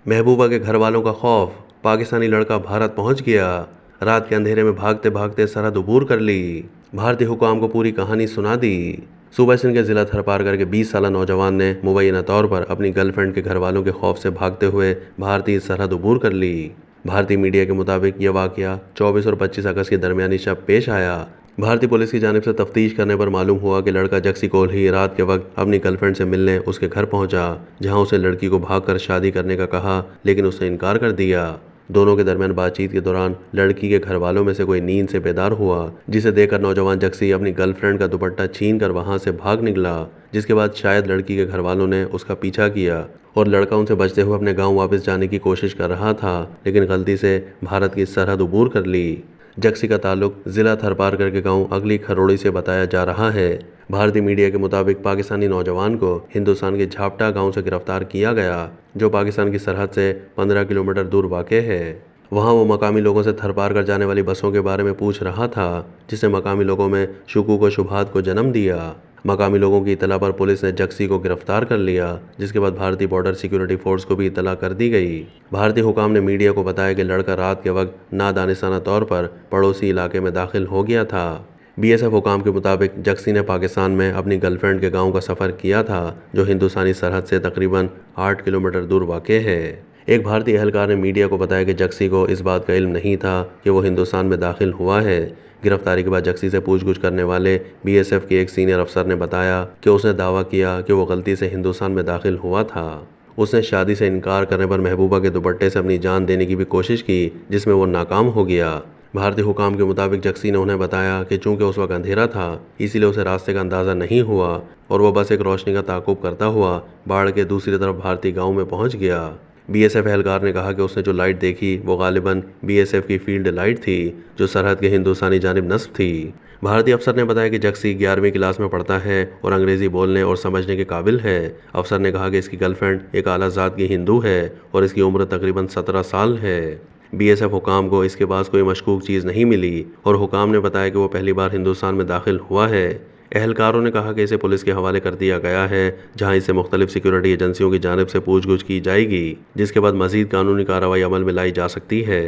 महबूबा के घर वालों का खौफ, पाकिस्तानी लड़का भारत पहुंच गया। रात के अंधेरे में भागते भागते सरहद अबूर कर ली। भारतीय हुकाम को पूरी कहानी सुना दी। सूबा सिंध के जिला थरपारकर के 20 साला नौजवान ने मुबैना तौर पर अपनी गर्लफ्रेंड के घर वालों के खौफ से भागते हुए भारतीय सरहद अबूर कर ली। भारतीय मीडिया के मुताबिक यह वाकया 24 और 25 अगस्त के दरमियानी शब पेश आया। भारतीय पुलिस की जानिब से तफ्तीश करने पर मालूम हुआ कि लड़का जक्सी कोहली रात के वक्त अपनी गर्लफ्रेंड से मिलने उसके घर पहुंचा, जहां उसे लड़की को भागकर शादी करने का कहा, लेकिन उसने इनकार कर दिया। दोनों के दरमियान बातचीत के दौरान लड़की के घर वालों में से कोई नींद से बेदार हुआ, जिसे देखकर नौजवान जक्सी अपनी गर्लफ्रेंड का दुपट्टा छीन कर वहां से भाग निकला। जिसके बाद शायद लड़की के घर वालों ने उसका पीछा किया और लड़का उनसे बचते हुए अपने गाँव वापस जाने की कोशिश कर रहा था, लेकिन गलती से भारत की सरहद अबूर कर ली। जक्सी का ताल्लुक जिला थरपारकर के गांव अगली खरोड़ी से बताया जा रहा है। भारतीय मीडिया के मुताबिक पाकिस्तानी नौजवान को हिंदुस्तान के झापटा गांव से गिरफ्तार किया गया, जो पाकिस्तान की सरहद से 15 किलोमीटर दूर वाक़ है। वहां वो मकामी लोगों से थरपारकर जाने वाली बसों के बारे में पूछ रहा था, जिसने मकामी लोगों में शुकूक व शुबहात को जन्म दिया। मकामी लोगों की इतला पर पुलिस ने जक्सी को गिरफ्तार कर लिया, जिसके बाद भारतीय बॉर्डर सिक्योरिटी फोर्स को भी इतला कर दी गई। भारतीय हुकाम ने मीडिया को बताया कि लड़का रात के वक्त नादानिस्ताना तौर पर पड़ोसी इलाके में दाखिल हो गया था। बीएसएफ हुकाम के मुताबिक जक्सी ने पाकिस्तान में अपनी गर्लफ्रेंड के गांव का सफ़र किया था, जो हिंदुस्तानी सरहद से तकरीबन 8 किलोमीटर दूर वाक़ है। एक भारतीय एहलकार ने मीडिया को बताया कि जक्सी को इस बात का इल्म नहीं था कि वो हिंदुस्तान में दाखिल हुआ है। गिरफ्तारी के बाद जक्सी से पूछगछ करने वाले बीएसएफ के एक सीनियर अफसर ने बताया कि उसने दावा किया कि वो गलती से हिंदुस्तान में दाखिल हुआ था। उसने शादी से इनकार करने पर महबूबा के दुपट्टे से अपनी जान देने की भी कोशिश की, जिसमें वो नाकाम हो गया। भारतीय हुकाम के मुताबिक जक्सी ने उन्हें बताया कि चूंकि उस वक्त अंधेरा था, इसीलिए उसे रास्ते का अंदाज़ा नहीं हुआ और वह बस एक रोशनी का ताक़ुब करता हुआ बाढ़ के दूसरी तरफ भारतीय गाँव में पहुँच गया। बीएसएफ एहलकार ने कहा कि उसने जो लाइट देखी वो गालिबन बीएसएफ की फील्ड लाइट थी, जो सरहद के हिंदुस्तानी जानिब नस्ब थी। भारतीय अफसर ने बताया कि जक्सी 11वीं क्लास में पढ़ता है और अंग्रेज़ी बोलने और समझने के काबिल है। अफसर ने कहा कि इसकी गर्लफ्रेंड एक आला ज़ात की हिंदू है और इसकी उम्र तकरीबन 17 साल है। बीएसएफ हुकाम को इसके पास कोई मशकूक चीज़ नहीं मिली और हुकाम ने बताया कि वो पहली बार हिंदुस्तान में दाखिल हुआ है। एहलकारों ने कहा कि इसे पुलिस के हवाले कर दिया गया है, जहां इसे मुख्तलिफ सिक्योरिटी एजेंसियों की जानिब से पूछगछ की जाएगी, जिसके बाद मजीद कानूनी कार्रवाई अमल में लाई जा सकती है।